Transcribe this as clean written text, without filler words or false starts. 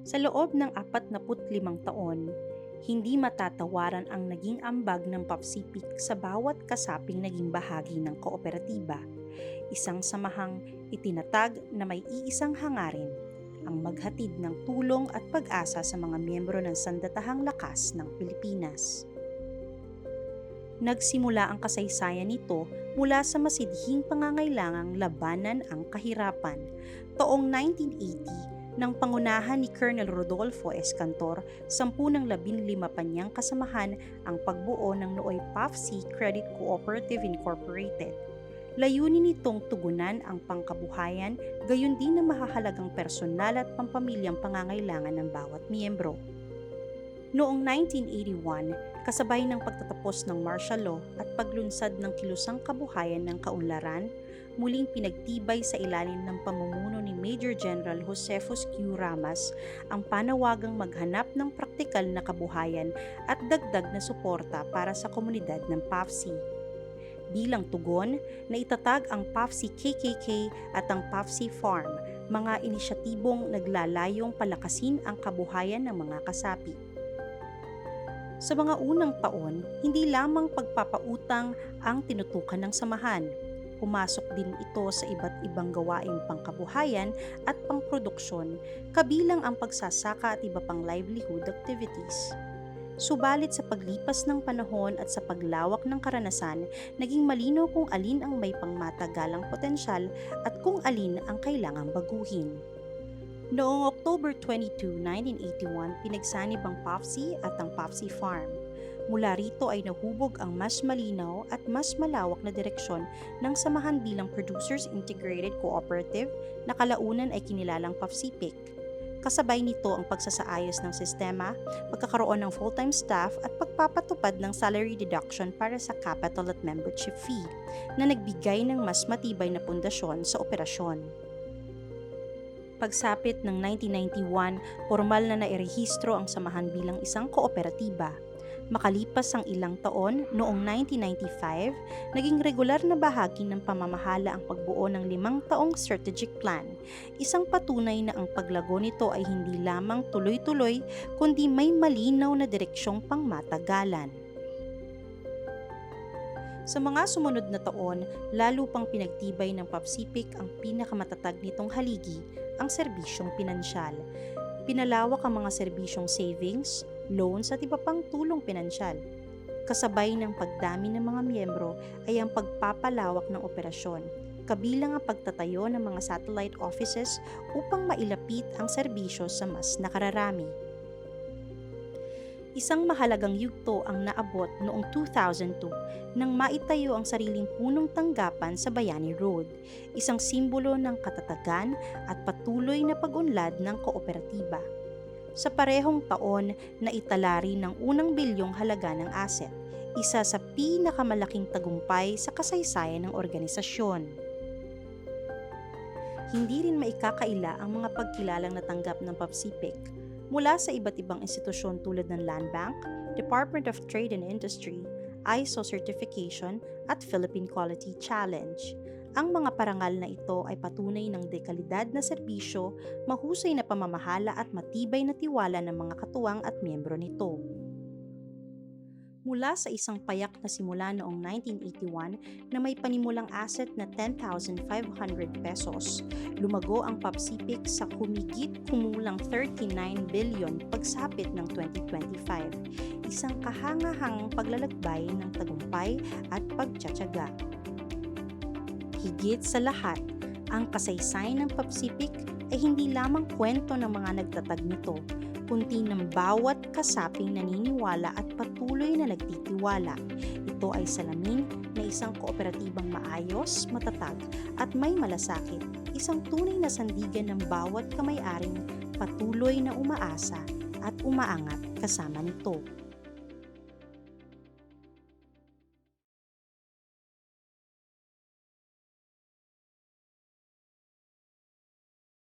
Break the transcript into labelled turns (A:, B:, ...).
A: Sa loob ng 45 taon, hindi matatawaran ang naging ambag ng PAFCPIC sa bawat kasaping naging bahagi ng kooperatiba. Isang samahang itinatag na may iisang hangarin, ang maghatid ng tulong at pag-asa sa mga miyembro ng sandatahang lakas ng Pilipinas. Nagsimula ang kasaysayan nito mula sa masidhing pangangailangang labanan ang kahirapan. Taong 1980, nang pangunahan ni Colonel Rodolfo Escantor, 10 ng 15 pa niyang kasamahan ang pagbuo ng nooy PAFC Credit Cooperative Incorporated. Layunin nitong tugunan ang pangkabuhayan, gayon din ang mahahalagang personal at pampamilyang pangangailangan ng bawat miyembro. Noong 1981, kasabay ng pagtatapos ng martial law at paglunsad ng kilusang kabuhayan ng kaunlaran, muling pinagtibay sa ilalim ng pamumuno ni Major General Josefus Q. Ramas ang panawagang maghanap ng praktikal na kabuhayan at dagdag na suporta para sa komunidad ng PAFC. Bilang tugon, naitatag ang PAFC KKK at ang PAFC Farm, mga inisyatibong naglalayong palakasin ang kabuhayan ng mga kasapi. Sa mga unang taon, hindi lamang pagpapautang ang tinutukan ng samahan. Pumasok din ito sa iba't ibang gawaing pangkabuhayan at pangproduksyon, kabilang ang pagsasaka at iba pang livelihood activities. Subalit sa paglipas ng panahon at sa paglawak ng karanasan, naging malinaw kung alin ang may pangmatagalang potensyal at kung alin ang kailangang baguhin. Noong October 22, 1981, pinagsanib ang PAFC at ang PAFC Farm. Mula rito ay nahubog ang mas malinaw at mas malawak na direksyon ng samahan bilang Producers Integrated Cooperative na kalaunan ay kinilalang PAFCPIC. Kasabay nito ang pagsasaayos ng sistema, pagkakaroon ng full-time staff at pagpapatupad ng salary deduction para sa capital at membership fee na nagbigay ng mas matibay na pundasyon sa operasyon. Pagsapit ng 1991, formal na nairehistro ang samahan bilang isang kooperatiba. Makalipas ang ilang taon, noong 1995, naging regular na bahagi ng pamamahala ang pagbuo ng 5 taong strategic plan. Isang patunay na ang paglago nito ay hindi lamang tuloy-tuloy, kundi may malinaw na direksyong pangmatagalan. Sa mga sumunod na taon, lalo pang pinagtibay ng PAFCPIC ang pinakamatatag nitong haligi, ang serbisyong pinansyal. Pinalawak ang mga serbisyong savings, loans at iba pang tulong pinansyal. Kasabay ng pagdami ng mga miyembro ay ang pagpapalawak ng operasyon, kabilang ang pagtatayo ng mga satellite offices upang mailapit ang serbisyo sa mas nakararami. Isang mahalagang yugto ang naabot noong 2002 nang maitayo ang sariling punong tanggapan sa Bayani Road, isang simbolo ng katatagan at patuloy na pag-unlad ng kooperatiba. Sa parehong taon, naitala rin ng unang bilyong halaga ng asset, isa sa pinakamalaking tagumpay sa kasaysayan ng organisasyon. Hindi rin maikakaila ang mga pagkilalang natanggap ng PAFCPIC mula sa iba't ibang institusyon tulad ng Land Bank, Department of Trade and Industry, ISO certification at Philippine Quality Challenge. Ang mga parangal na ito ay patunay ng dekalidad na serbisyo, mahusay na pamamahala at matibay na tiwala ng mga katuwang at miyembro nito. Mula sa isang payak na simula noong 1981 na may panimulang asset na 10,500 pesos, lumago ang PAFCPIC sa humigit-kumulang 39 billion pagsapit ng 2025, isang kahangahangang paglalakbay ng tagumpay at pagtsatsaga. Higit sa lahat, ang kasaysayan ng PAFCPIC ay hindi lamang kwento ng mga nagtatag nito, kundi ng bawat kasaping naniniwala at patuloy na nagtitiwala. Ito ay salamin na isang kooperatibang maayos, matatag at may malasakit, isang tunay na sandigan ng bawat kamay-aring patuloy na umaasa at umaangat kasama nito.